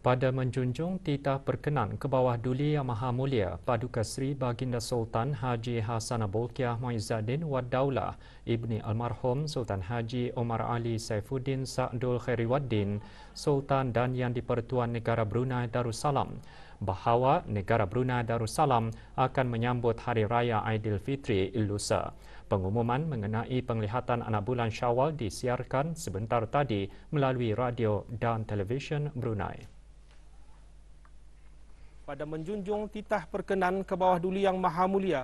Pada menjunjung titah berkenan ke bawah Duli Yang Maha Mulia Paduka Seri Baginda Sultan Haji Hassanal Bolkiah Muizzaddin Wad Daulah Ibni Almarhum Sultan Haji Omar Ali Saifuddin Sa'dul Khairiwaddin Sultan dan Yang di-Pertuan Negara Brunei Darussalam bahawa negara Brunei Darussalam akan menyambut Hari Raya Aidilfitri lusa. Pengumuman mengenai penglihatan anak bulan Syawal disiarkan sebentar tadi melalui radio dan televisyen Brunei. Pada menjunjung titah perkenan ke bawah Duli Yang Maha Mulia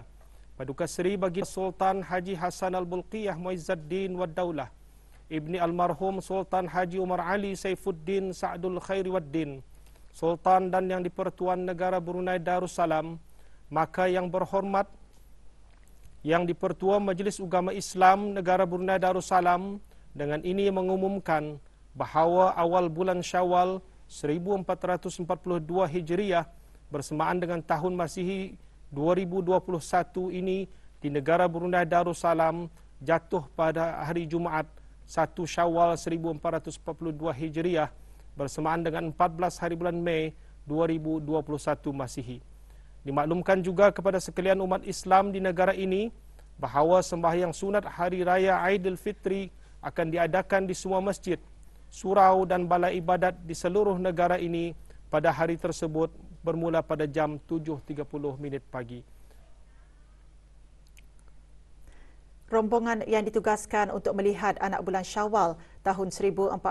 Paduka Seri Baginda Sultan Haji Hassanal Bolkiah Muizzaddin Wad Daulah Ibni Almarhum Sultan Haji Omar Ali Saifuddin Sa'dul Khairiwaddin Sultan dan Yang di-Pertuan Negara Brunei Darussalam, maka yang berhormat Yang di-Pertua Majlis Ugama Islam Negara Brunei Darussalam dengan ini mengumumkan bahawa awal bulan Syawal 1442 Hijriah bersamaan dengan tahun Masihi 2021 ini di negara Brunei Darussalam jatuh pada hari Jumaat 1 Syawal 1442 Hijriah bersamaan dengan 14 hari bulan Mei 2021 Masihi. Dimaklumkan juga kepada sekalian umat Islam di negara ini bahawa sembahyang sunat Hari Raya Aidilfitri akan diadakan di semua masjid, surau dan balai ibadat di seluruh negara ini pada hari tersebut bermula pada jam 7.30 pagi. Rombongan yang ditugaskan untuk melihat anak bulan Syawal tahun 1442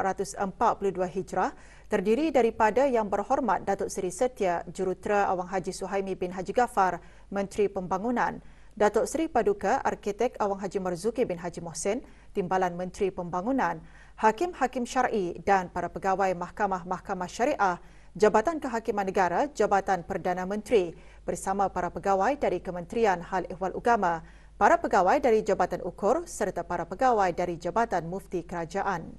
Hijrah terdiri daripada Yang Berhormat Datuk Seri Setia Jurutera Awang Haji Suhaimi bin Haji Ghaffar, Menteri Pembangunan, Datuk Seri Paduka Arkitek Awang Haji Marzuki bin Haji Mohsin, Timbalan Menteri Pembangunan, Hakim-Hakim Syar'i dan para pegawai Mahkamah-Mahkamah Syariah, Jabatan Kehakiman Negara, Jabatan Perdana Menteri bersama para pegawai dari Kementerian Hal Ehwal Ugama, para pegawai dari Jabatan Ukur serta para pegawai dari Jabatan Mufti Kerajaan.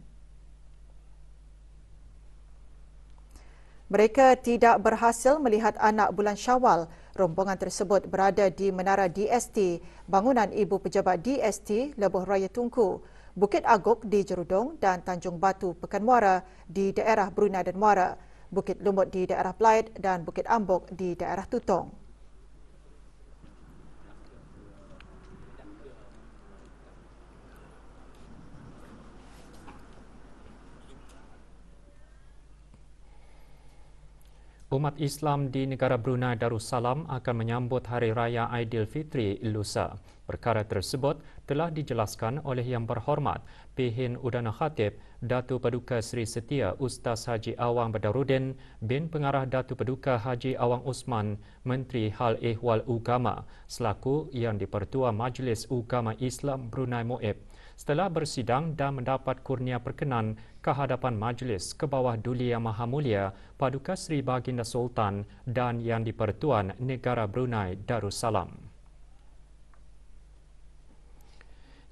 Mereka tidak berhasil melihat anak bulan Syawal. Rombongan tersebut berada di Menara DST, bangunan Ibu Pejabat DST, Lebuh Raya Tunku, Bukit Aguk di Jerudong dan Tanjung Batu Pekan Muara di daerah Brunei dan Muara, Bukit Lumut di daerah Plaid dan Bukit Ambuk di daerah Tutong. Umat Islam di negara Brunei Darussalam akan menyambut Hari Raya Aidilfitri lusa. Perkara tersebut telah dijelaskan oleh Yang Berhormat Pihin Udana Khatib Datu Paduka Seri Setia Ustaz Haji Awang Badarudin bin Pengarah Datu Paduka Haji Awang Usman, Menteri Hal Ehwal Ugama selaku Yang di-Pertua Majlis Ugama Islam Brunei Muib setelah bersidang dan mendapat kurnia perkenan ke hadapan Majlis ke bawah Duli Yang Maha Mulia Paduka Seri Baginda Sultan dan Yang di-Pertuan Negara Brunei Darussalam.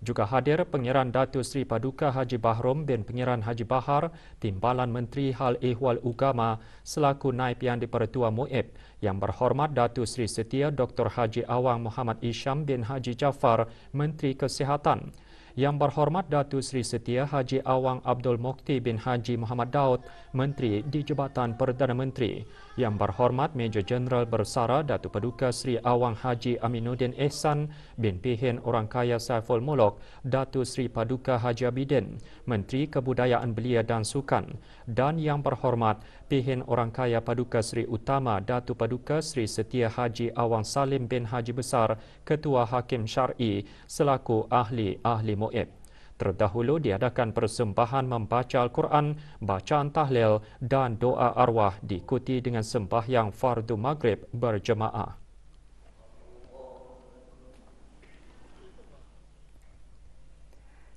Juga hadir Pengiran Datu Seri Paduka Haji Bahrom bin Pengiran Haji Bahar, Timbalan Menteri Hal Ehwal Ugama selaku Naib Yang di-Pertua Muib, Yang Berhormat Datu Seri Setia Dr. Haji Awang Muhammad Isham bin Haji Jaafar, Menteri Kesihatan, Yang Berhormat Datu Seri Setia Haji Awang Abdul Mukti bin Haji Muhammad Daud, Menteri di Jabatan Perdana Menteri, Yang Berhormat Major Jeneral Bersara Datu Paduka Seri Awang Haji Aminuddin Ehsan bin Pihin Orang Kaya Saiful Muluk, Datu Seri Paduka Haji Abidin, Menteri Kebudayaan Belia dan Sukan, dan Yang Berhormat Pihin Orang Kaya Paduka Seri Utama Datu Paduka Seri Setia Haji Awang Salim bin Haji Besar, Ketua Hakim Syar'i selaku ahli-ahli Muib. Terdahulu diadakan persembahan membaca Al-Quran, bacaan tahlil dan doa arwah diikuti dengan sembahyang fardu maghrib berjemaah.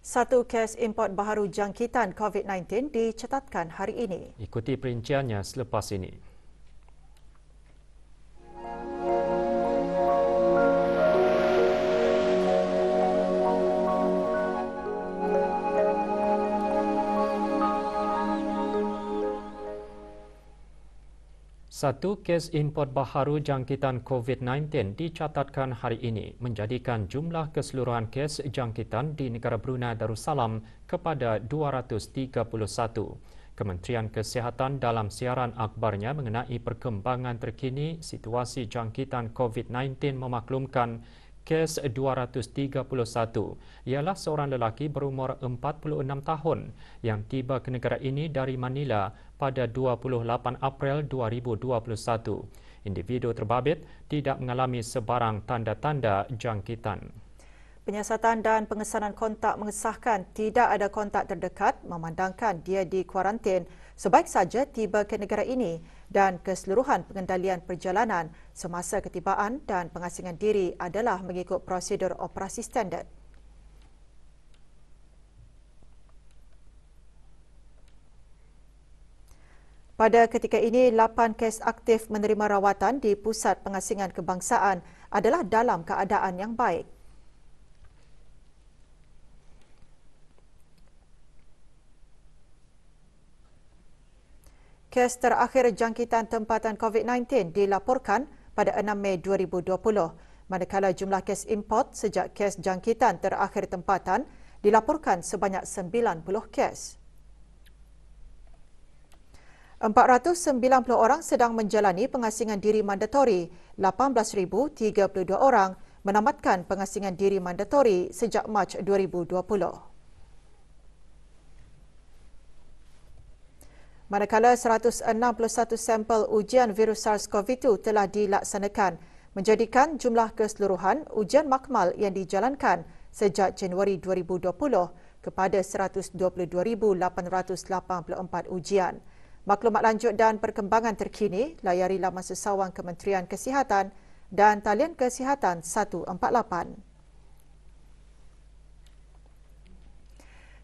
Satu kes import baharu jangkitan COVID-19 dicatatkan hari ini. Ikuti perinciannya selepas ini. Satu kes import baharu jangkitan COVID-19 dicatatkan hari ini, menjadikan jumlah keseluruhan kes jangkitan di negara Brunei Darussalam kepada 231. Kementerian Kesihatan dalam siaran akhbarnya mengenai perkembangan terkini situasi jangkitan COVID-19 memaklumkan kes 231 ialah seorang lelaki berumur 46 tahun yang tiba ke negara ini dari Manila pada 28 April 2021. Individu terbabit tidak mengalami sebarang tanda-tanda jangkitan. Penyiasatan dan pengesanan kontak mengesahkan tidak ada kontak terdekat memandangkan dia di kuarantin sebaik saja tiba ke negara ini dan keseluruhan pengendalian perjalanan semasa ketibaan dan pengasingan diri adalah mengikut prosedur operasi standard. Pada ketika ini, 8 kes aktif menerima rawatan di Pusat Pengasingan Kebangsaan adalah dalam keadaan yang baik. Kes terakhir jangkitan tempatan COVID-19 dilaporkan pada 6 Mei 2020, manakala jumlah kes import sejak kes jangkitan terakhir tempatan dilaporkan sebanyak 90 kes. 490 orang sedang menjalani pengasingan diri mandatori, 18,032 orang menamatkan pengasingan diri mandatori sejak Mac 2020. Manakala 161 sampel ujian virus SARS-CoV-2 telah dilaksanakan, menjadikan jumlah keseluruhan ujian makmal yang dijalankan sejak Januari 2020 kepada 122,884 ujian. Maklumat lanjut dan perkembangan terkini layari laman sesawang Kementerian Kesihatan dan talian Kesihatan 148.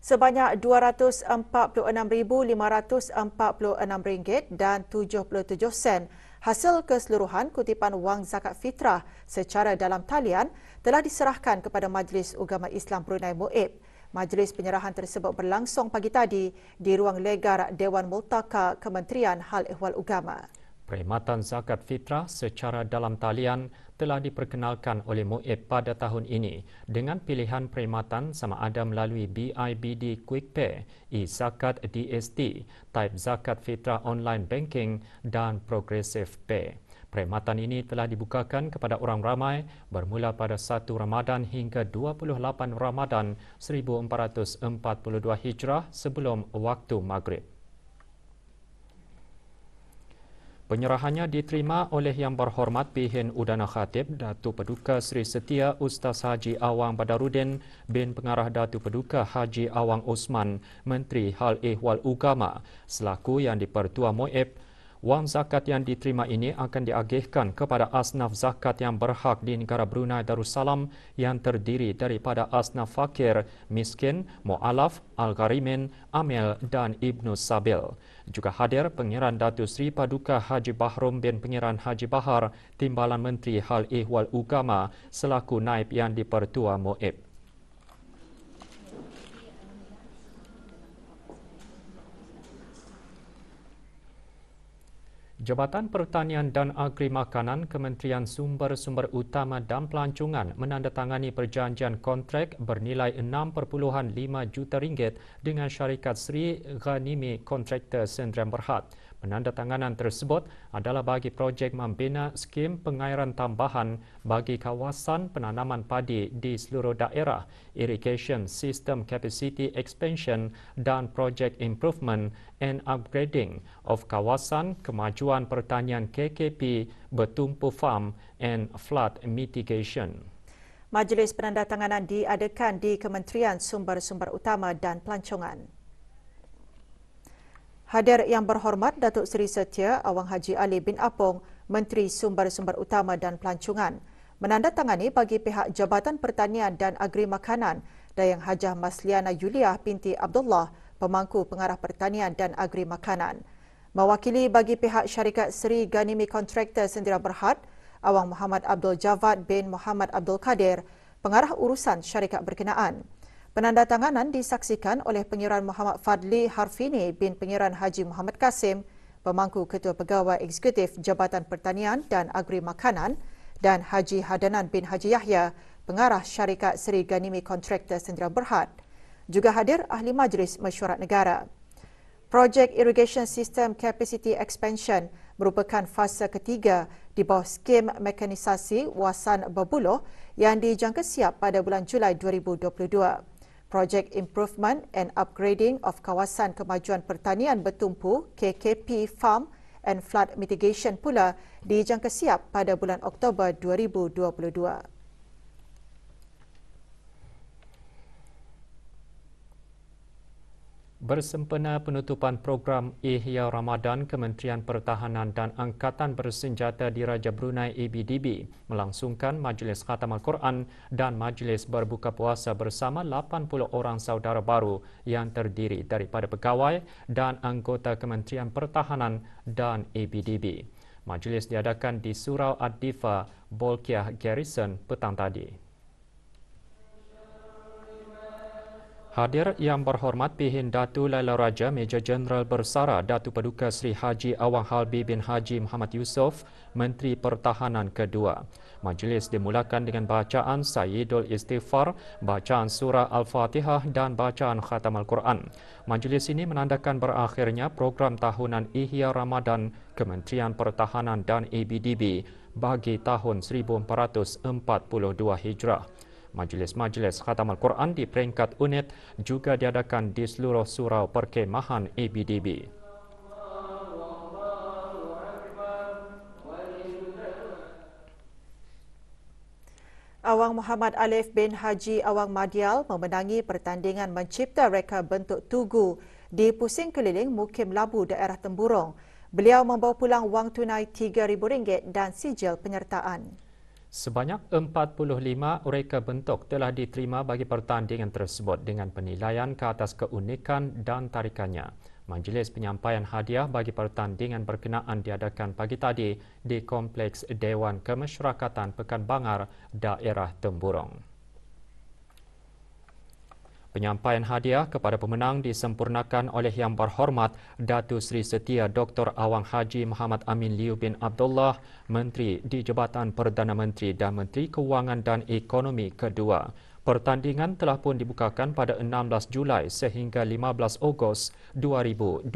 Sebanyak RM246,546 dan 77 sen hasil keseluruhan kutipan wang zakat fitrah secara dalam talian telah diserahkan kepada Majlis Ugama Islam Brunei MUIB. Majlis penyerahan tersebut berlangsung pagi tadi di ruang legar Dewan Multaka Kementerian Hal Ehwal Ugama. Perkhidmatan zakat fitrah secara dalam talian telah diperkenalkan oleh MUIB pada tahun ini dengan pilihan perkhidmatan sama ada melalui BIBD Quick Pay, e-zakat DST, type zakat fitrah online banking dan progressive pay. Perkhidmatan ini telah dibukakan kepada orang ramai bermula pada 1 Ramadan hingga 28 Ramadan 1442 Hijrah sebelum waktu Maghrib. Penyerahannya diterima oleh Yang Berhormat Pihin Udana Khatib Datuk Paduka Seri Setia Ustaz Haji Awang Badarudin bin Pengarah Datuk Paduka Haji Awang Osman, Menteri Hal Ehwal Ugama selaku Yang di-Pertua MUIB. Wang zakat yang diterima ini akan diagihkan kepada asnaf zakat yang berhak di negara Brunei Darussalam yang terdiri daripada asnaf fakir, miskin, mu'alaf, al-gharimin, amil dan Ibnu Sabil. Juga hadir Pengiran Datuk Seri Paduka Haji Bahrom bin Pengiran Haji Bahar, Timbalan Menteri Hal Ehwal Ugama selaku Naib Yang di-Pertua MUIB. Jabatan Pertanian dan Agri Makanan Kementerian Sumber-Sumber Utama dan Pelancongan menandatangani perjanjian kontrak bernilai RM6.5 juta dengan syarikat Sri Ghanimi Kontraktor Sdn Bhd. Penandatanganan tersebut adalah bagi projek membina skim pengairan tambahan bagi kawasan penanaman padi di seluruh daerah, irrigation system capacity expansion dan projek improvement and upgrading of kawasan kemajuan pertanian KKP bertumpu farm and flood mitigation. Majlis penandatanganan diadakan di Kementerian Sumber-Sumber Utama dan Pelancongan. Hadir Yang Berhormat Datuk Seri Setia Awang Haji Ali bin Apong, Menteri Sumber-Sumber Utama dan Pelancongan, menandatangani bagi pihak Jabatan Pertanian dan Agri Makanan Dayang Hajah Masliana Yuliah binti Abdullah, Pemangku Pengarah Pertanian dan Agri Makanan. Mewakili bagi pihak syarikat Sri Ghanimi Kontraktor Sdn Bhd, Awang Muhammad Abdul Javad bin Muhammad Abdul Kadir, Pengarah Urusan Syarikat berkenaan. Penandatanganan disaksikan oleh Pengiran Muhammad Fadli Harfini bin Pengiran Haji Muhammad Kasim, Pemangku Ketua Pegawai Eksekutif Jabatan Pertanian dan Agri Makanan, dan Haji Hadanan bin Haji Yahya, Pengarah Syarikat Sri Ghanimi Kontraktor Sdn Bhd. Juga hadir Ahli Majlis Mesyuarat Negara. Projek Irrigation System Capacity Expansion merupakan fasa ketiga di bawah skim mekanisasi Wasan Berbuloh yang dijangka siap pada bulan Julai 2022. Projek Improvement and Upgrading of Kawasan Kemajuan Pertanian Bertumpu KKP Farm and Flood Mitigation pula dijangka siap pada bulan Oktober 2022. Bersempena penutupan program Ihya Ramadan, Kementerian Pertahanan dan Angkatan Bersenjata Diraja Brunei ABDB melangsungkan Majlis Khatam Al-Quran dan Majlis Berbuka Puasa bersama 80 orang saudara baru yang terdiri daripada pegawai dan anggota Kementerian Pertahanan dan ABDB. Majlis diadakan di Surau Ad-Difa, Bolkiah Garrison petang tadi. Hadir yang berhormat Pihin Datu Laila Raja Major Jeneral Bersara Datu Paduka Sri Haji Awang Halbi bin Haji Muhammad Yusof, Menteri Pertahanan kedua. Majlis dimulakan dengan bacaan Sayyidul Istighfar, bacaan surah Al-Fatihah dan bacaan Khatam Al-Quran. Majlis ini menandakan berakhirnya program tahunan Ihya Ramadan Kementerian Pertahanan dan ABDB bagi tahun 1442 Hijrah. Majlis-majlis Khatam Al-Quran di peringkat unit juga diadakan di seluruh surau perkemahan ABDB. Awang Muhammad Alif bin Haji Awang Madial memenangi pertandingan mencipta reka bentuk tugu di pusing keliling Mukim Labu daerah Temburong. Beliau membawa pulang wang tunai RM3,000 dan sijil penyertaan. Sebanyak 45 reka bentuk telah diterima bagi pertandingan tersebut dengan penilaian ke atas keunikan dan tarikannya. Majlis penyampaian hadiah bagi pertandingan berkenaan diadakan pagi tadi di Kompleks Dewan Kemasyarakatan Pekan Bangar, daerah Temburong. Penyampaian hadiah kepada pemenang disempurnakan oleh Yang Berhormat Datu Seri Setia Dr. Awang Haji Muhammad Amin Liu bin Abdullah, Menteri di Jabatan Perdana Menteri dan Menteri Kewangan dan Ekonomi kedua. Pertandingan telah pun dibukakan pada 16 Julai sehingga 15 Ogos 2020.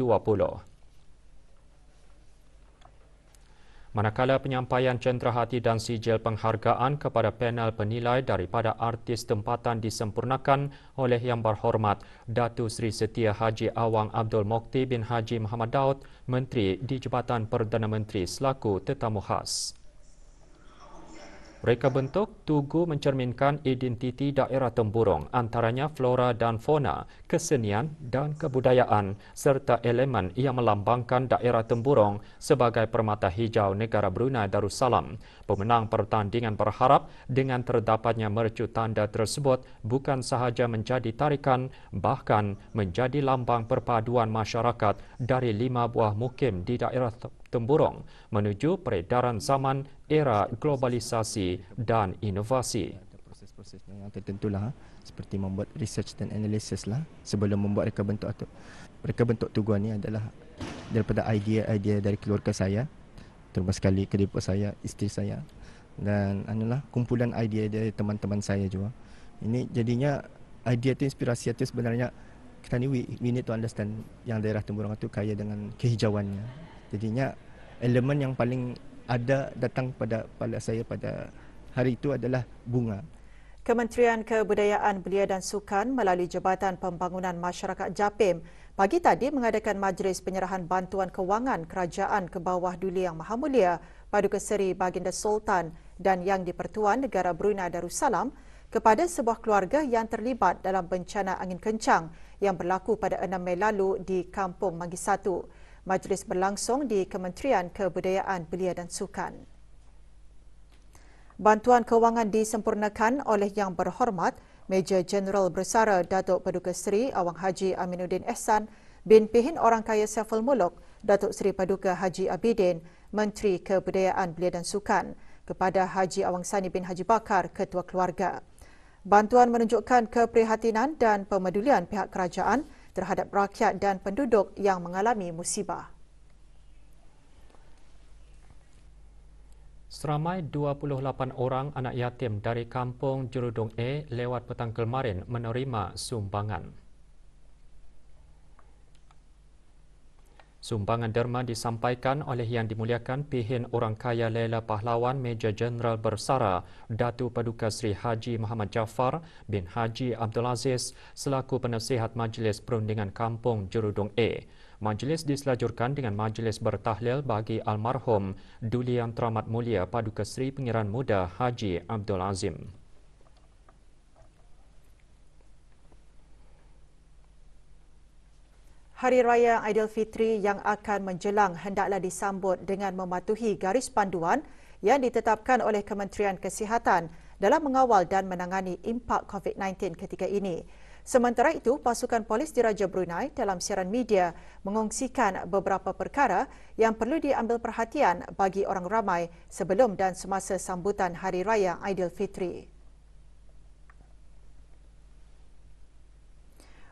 Manakala penyampaian cenderahati dan sijil penghargaan kepada panel penilai daripada artis tempatan disempurnakan oleh Yang Berhormat Datu Seri Setia Haji Awang Abdul Mokti bin Haji Muhammad Daud, Menteri di Jabatan Perdana Menteri selaku tetamu khas. Reka bentuk tugu mencerminkan identiti daerah Temburong, antaranya flora dan fauna, kesenian dan kebudayaan serta elemen yang melambangkan daerah Temburong sebagai permata hijau negara Brunei Darussalam. Pemenang pertandingan berharap dengan terdapatnya mercu tanda tersebut bukan sahaja menjadi tarikan, bahkan menjadi lambang perpaduan masyarakat dari 5 buah mukim di daerah Temburong menuju peredaran zaman era globalisasi dan inovasi. Proses-proses yang tertentulah seperti membuat research dan analisis lah sebelum membuat reka bentuk itu. Reka bentuk tuguan ini adalah daripada idea-idea dari keluarga saya, terutama sekali kedua saya, isteri saya, dan kumpulan idea dari teman-teman saya juga. Ini jadinya idea itu, inspirasi itu sebenarnya kita ni we need to understand yang daerah Temburong itu kaya dengan kehijauannya. Jadinya elemen yang paling ada datang pada saya pada hari itu adalah bunga. Kementerian Kebudayaan Belia dan Sukan melalui Jabatan Pembangunan Masyarakat JAPIM pagi tadi mengadakan majlis penyerahan bantuan kewangan kerajaan ke bawah Duli Yang Maha Mulia Paduka Seri Baginda Sultan dan Yang di-Pertuan Negara Brunei Darussalam kepada sebuah keluarga yang terlibat dalam bencana angin kencang yang berlaku pada 6 Mei lalu di Kampung Manggis 1. Majlis berlangsung di Kementerian Kebudayaan Belia dan Sukan. Bantuan kewangan disempurnakan oleh Yang Berhormat Major Jeneral Bersara Datuk Paduka Seri Awang Haji Aminuddin Ehsan bin Pihin Orang Kaya Saiful Muluk Datuk Seri Paduka Haji Abidin, Menteri Kebudayaan Belia dan Sukan, kepada Haji Awang Sani bin Haji Bakar, Ketua Keluarga. Bantuan menunjukkan keprihatinan dan pemedulian pihak kerajaan terhadap rakyat dan penduduk yang mengalami musibah. Seramai 28 orang anak yatim dari Kampung Jerudong A lewat petang kemarin menerima sumbangan. Sumbangan derma disampaikan oleh Yang Dimuliakan Pihin Orang Kaya Lela Pahlawan Major Jeneral Bersara Datu Paduka Seri Haji Muhammad Jaafar bin Haji Abdul Aziz selaku Penasihat Majlis Perundingan Kampung Jerudong A. Majlis diselajurkan dengan majlis bertahlil bagi almarhum Duli Yang Teramat Mulia Paduka Seri Pengiran Muda Haji Abdul Azim. Hari Raya Aidilfitri yang akan menjelang hendaklah disambut dengan mematuhi garis panduan yang ditetapkan oleh Kementerian Kesihatan dalam mengawal dan menangani impak COVID-19 ketika ini. Sementara itu, pasukan polis Diraja Brunei dalam siaran media mengongsikan beberapa perkara yang perlu diambil perhatian bagi orang ramai sebelum dan semasa sambutan Hari Raya Aidilfitri.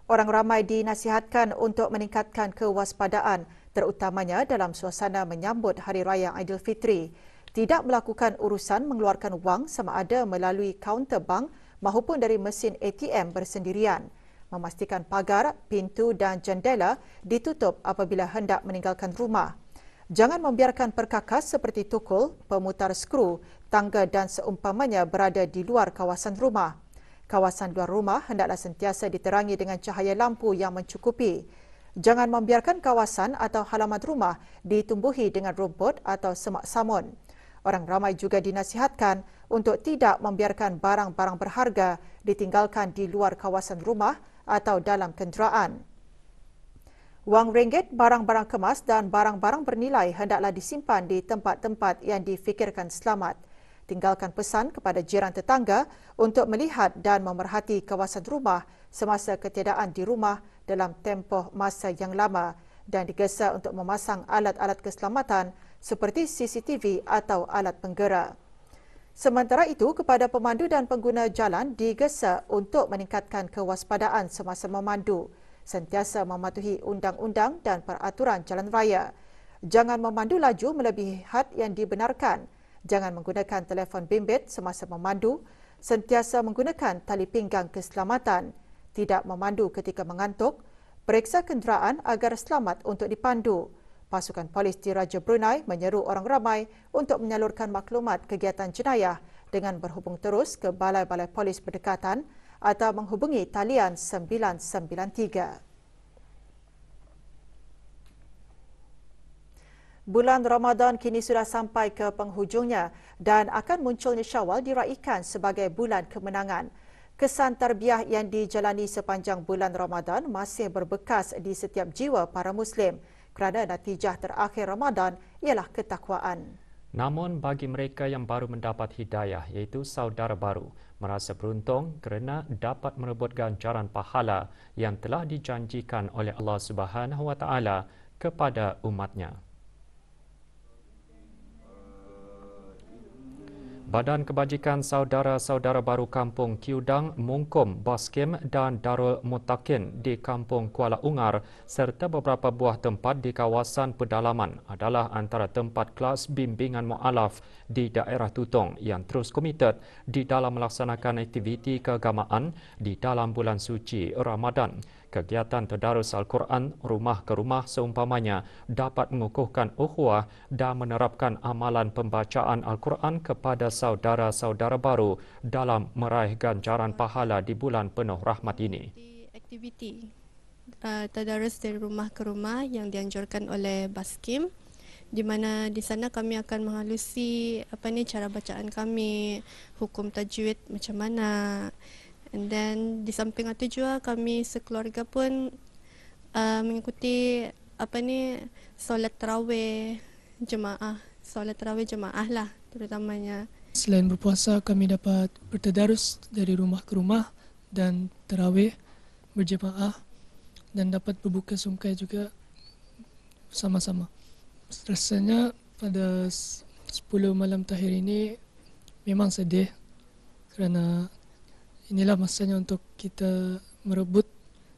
Orang ramai dinasihatkan untuk meningkatkan kewaspadaan terutamanya dalam suasana menyambut Hari Raya Aidilfitri. Tidak melakukan urusan mengeluarkan wang sama ada melalui kaunter bank maupun dari mesin ATM bersendirian. Memastikan pagar, pintu dan jendela ditutup apabila hendak meninggalkan rumah. Jangan membiarkan perkakas seperti tukul, pemutar skru, tangga dan seumpamanya berada di luar kawasan rumah. Kawasan luar rumah hendaklah sentiasa diterangi dengan cahaya lampu yang mencukupi. Jangan membiarkan kawasan atau halaman rumah ditumbuhi dengan rumput atau semak samun. Orang ramai juga dinasihatkan untuk tidak membiarkan barang-barang berharga ditinggalkan di luar kawasan rumah atau dalam kenderaan. Wang ringgit, barang-barang kemas dan barang-barang bernilai hendaklah disimpan di tempat-tempat yang difikirkan selamat. Tinggalkan pesan kepada jiran tetangga untuk melihat dan memerhati kawasan rumah semasa ketiadaan di rumah dalam tempoh masa yang lama dan digesa untuk memasang alat-alat keselamatan seperti CCTV atau alat penggera. Sementara itu, kepada pemandu dan pengguna jalan digesa untuk meningkatkan kewaspadaan semasa memandu, sentiasa mematuhi undang-undang dan peraturan jalan raya. Jangan memandu laju melebihi had yang dibenarkan. Jangan menggunakan telefon bimbit semasa memandu, sentiasa menggunakan tali pinggang keselamatan, tidak memandu ketika mengantuk, periksa kenderaan agar selamat untuk dipandu. Pasukan polis Diraja Brunei menyeru orang ramai untuk menyalurkan maklumat kegiatan jenayah dengan berhubung terus ke balai-balai polis berdekatan atau menghubungi talian 993. Bulan Ramadan kini sudah sampai ke penghujungnya dan akan munculnya Syawal diraikan sebagai bulan kemenangan. Kesan tarbiyah yang dijalani sepanjang bulan Ramadan masih berbekas di setiap jiwa para Muslim kerana natijah terakhir Ramadan ialah ketakwaan. Namun bagi mereka yang baru mendapat hidayah iaitu saudara baru, merasa beruntung kerana dapat merebut ganjaran pahala yang telah dijanjikan oleh Allah Subhanahu Wa Taala kepada umatnya. Badan Kebajikan Saudara-Saudara Baru Kampung Kiudang, Mungkum, Baskim dan Darul Mutakin di Kampung Kuala Ungar serta beberapa buah tempat di kawasan pedalaman adalah antara tempat kelas bimbingan mu'alaf di daerah Tutong yang terus komited di dalam melaksanakan aktiviti keagamaan di dalam bulan suci Ramadan. Kegiatan tadarus Al-Quran rumah ke rumah seumpamanya dapat mengukuhkan ukhuwah dan menerapkan amalan pembacaan Al-Quran kepada saudara-saudara baru dalam meraih ganjaran pahala di bulan penuh rahmat ini. Aktiviti tadarus dari rumah ke rumah yang dianjurkan oleh Baskim, di mana di sana kami akan menghalusi cara bacaan kami, hukum tajwid macam mana. And then di samping itu juga kami sekeluarga pun mengikuti solat tarawih jemaah, lah terutamanya. Selain berpuasa, kami dapat bertadarus dari rumah ke rumah dan tarawih berjemaah dan dapat berbuka sungkai juga sama-sama. Rasanya pada 10 malam terakhir ini memang sedih kerana inilah masanya untuk kita merebut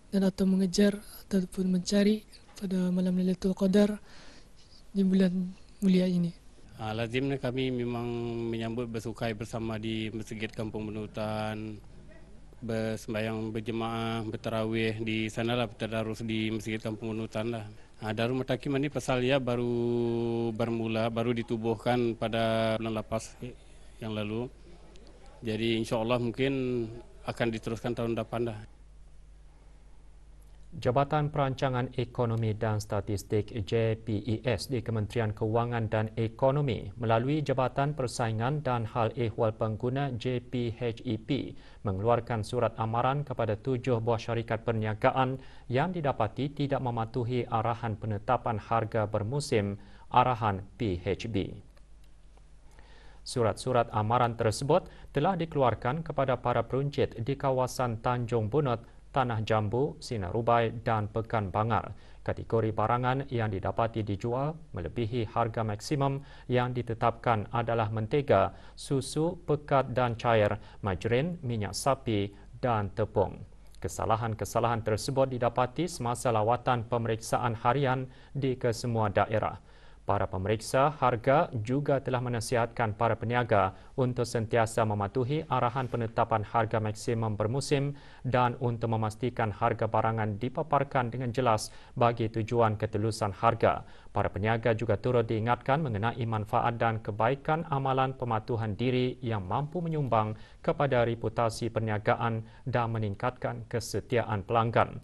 dan atau mengejar ataupun mencari pada malam Lailatul Qadar di bulan mulia ini. Lazimnya kami memang menyambut bersukai bersama di Masjid Kampung Benutan, bersembahyang berjemaah, bertarawih di sanalah tadarus di Masjid Kampung Benutan lah. Darul Mutakim ini pasal ya baru ditubuhkan pada bulan lapas yang lalu. Jadi insya Allah mungkin akan diteruskan tahun depan dah. Jabatan Perancangan Ekonomi dan Statistik JPES di Kementerian Kewangan dan Ekonomi melalui Jabatan Persaingan dan Hal Ehwal Pengguna JPHEP mengeluarkan surat amaran kepada 7 buah syarikat perniagaan yang didapati tidak mematuhi arahan penetapan harga bermusim arahan PHB. Surat-surat amaran tersebut telah dikeluarkan kepada para peruncit di kawasan Tanjung Bunut, Tanah Jambu, Sinar Rubai dan Pekan Bangar. Kategori barangan yang didapati dijual melebihi harga maksimum yang ditetapkan adalah mentega, susu, pekat dan cair, margarin, minyak sapi dan tepung. Kesalahan-kesalahan tersebut didapati semasa lawatan pemeriksaan harian di kesemua daerah. Para pemeriksa harga juga telah menasihatkan para peniaga untuk sentiasa mematuhi arahan penetapan harga maksimum bermusim dan untuk memastikan harga barangan dipaparkan dengan jelas bagi tujuan ketelusan harga. Para peniaga juga turut diingatkan mengenai manfaat dan kebaikan amalan pematuhan diri yang mampu menyumbang kepada reputasi perniagaan dan meningkatkan kesetiaan pelanggan.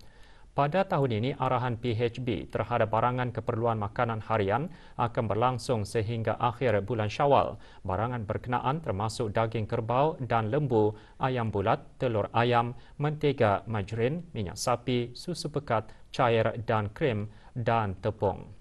Pada tahun ini, arahan PHB terhadap barangan keperluan makanan harian akan berlangsung sehingga akhir bulan Syawal. Barangan berkenaan termasuk daging kerbau dan lembu, ayam bulat, telur ayam, mentega, margarin, minyak sapi, susu pekat, cair dan krim dan tepung.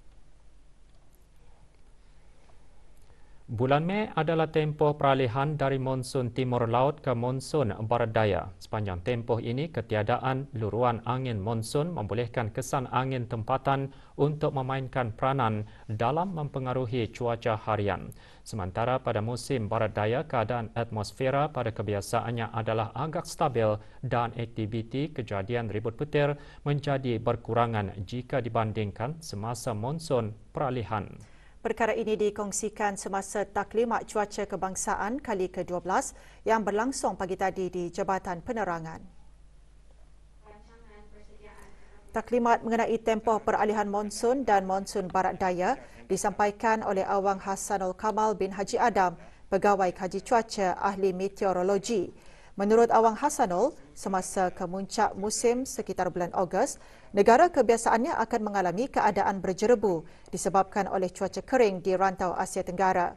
Bulan Mei adalah tempoh peralihan dari monsun timur laut ke monsun barat daya. Sepanjang tempoh ini, ketiadaan luruan angin monsun membolehkan kesan angin tempatan untuk memainkan peranan dalam mempengaruhi cuaca harian. Sementara pada musim barat daya, keadaan atmosfera pada kebiasaannya adalah agak stabil dan aktiviti kejadian ribut petir menjadi berkurangan jika dibandingkan semasa monsun peralihan. Perkara ini dikongsikan semasa Taklimat Cuaca Kebangsaan kali ke-12 yang berlangsung pagi tadi di Jabatan Penerangan. Taklimat mengenai tempoh peralihan monsun dan monsun barat daya disampaikan oleh Awang Hassanul Kamal bin Haji Adam, Pegawai Kaji Cuaca Ahli Meteorologi. Menurut Awang Hassanul, semasa kemuncak musim sekitar bulan Ogos, negara kebiasaannya akan mengalami keadaan berjerebu disebabkan oleh cuaca kering di rantau Asia Tenggara.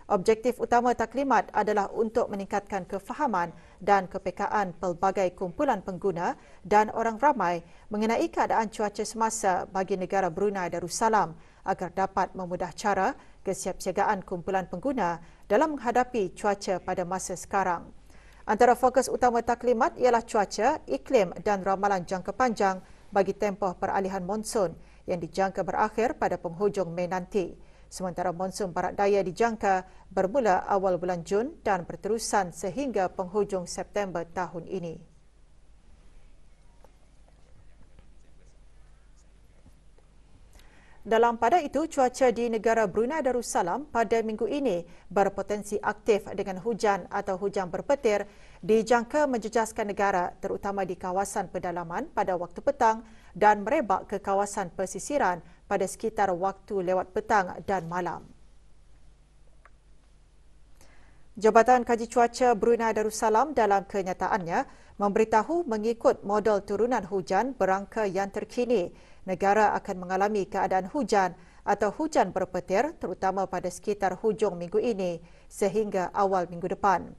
Objektif utama taklimat adalah untuk meningkatkan kefahaman dan kepekaan pelbagai kumpulan pengguna dan orang ramai mengenai keadaan cuaca semasa bagi negara Brunei Darussalam agar dapat memudah cara kesiapsiagaan kumpulan pengguna dalam menghadapi cuaca pada masa sekarang. Antara fokus utama taklimat ialah cuaca, iklim dan ramalan jangka panjang bagi tempoh peralihan monsun yang dijangka berakhir pada penghujung Mei nanti. Sementara monsun barat daya dijangka bermula awal bulan Jun dan berterusan sehingga penghujung September tahun ini. Dalam pada itu, cuaca di negara Brunei Darussalam pada minggu ini berpotensi aktif dengan hujan atau hujan berpetir dijangka menjejaskan negara terutama di kawasan pedalaman pada waktu petang dan merebak ke kawasan pesisiran pada sekitar waktu lewat petang dan malam. Jabatan Kaji Cuaca Brunei Darussalam dalam kenyataannya memberitahu mengikut model turunan hujan berangka yang terkini, negara akan mengalami keadaan hujan atau hujan berpetir terutama pada sekitar hujung minggu ini sehingga awal minggu depan.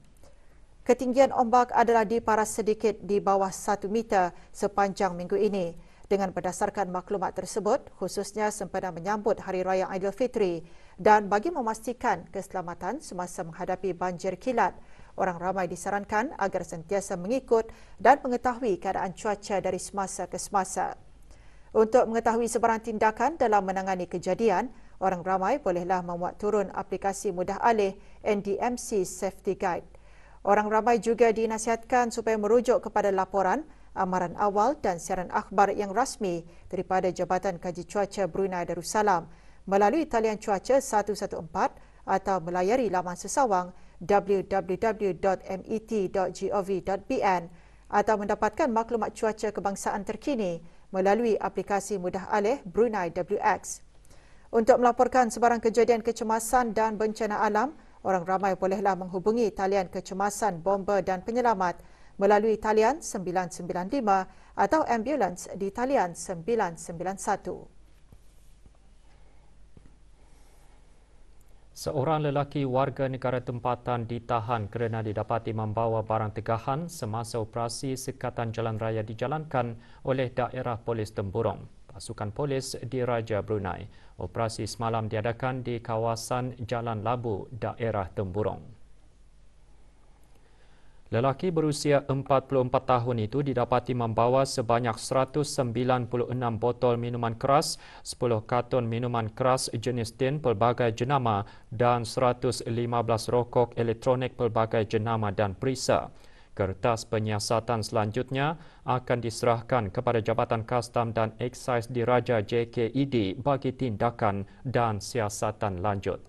Ketinggian ombak adalah diparas sedikit di bawah 1 meter sepanjang minggu ini. Dengan berdasarkan maklumat tersebut, khususnya sempena menyambut Hari Raya Aidilfitri dan bagi memastikan keselamatan semasa menghadapi banjir kilat, orang ramai disarankan agar sentiasa mengikut dan mengetahui keadaan cuaca dari semasa ke semasa. Untuk mengetahui sebarang tindakan dalam menangani kejadian, orang ramai bolehlah memuat turun aplikasi mudah alih NDMC Safety Guide. Orang ramai juga dinasihatkan supaya merujuk kepada laporan, amaran awal dan siaran akhbar yang rasmi daripada Jabatan Kaji Cuaca Brunei Darussalam melalui talian cuaca 114 atau melayari laman sesawang www.met.gov.bn atau mendapatkan maklumat cuaca kebangsaan terkini melalui aplikasi mudah alih Brunei WX. Untuk melaporkan sebarang kejadian kecemasan dan bencana alam, orang ramai bolehlah menghubungi talian kecemasan bomba dan penyelamat melalui talian 995 atau ambulans di talian 991. Seorang lelaki warga negara tempatan ditahan kerana didapati membawa barang tegahan semasa operasi sekatan jalan raya dijalankan oleh daerah polis Temburong, pasukan polis di Raja Brunei. Operasi semalam diadakan di kawasan Jalan Labu, daerah Temburong. Lelaki berusia 44 tahun itu didapati membawa sebanyak 196 botol minuman keras, 10 karton minuman keras jenis tin pelbagai jenama dan 115 rokok elektronik pelbagai jenama dan perisa. Kertas penyiasatan selanjutnya akan diserahkan kepada Jabatan Kastam dan Eksais Diraja JKED bagi tindakan dan siasatan lanjut.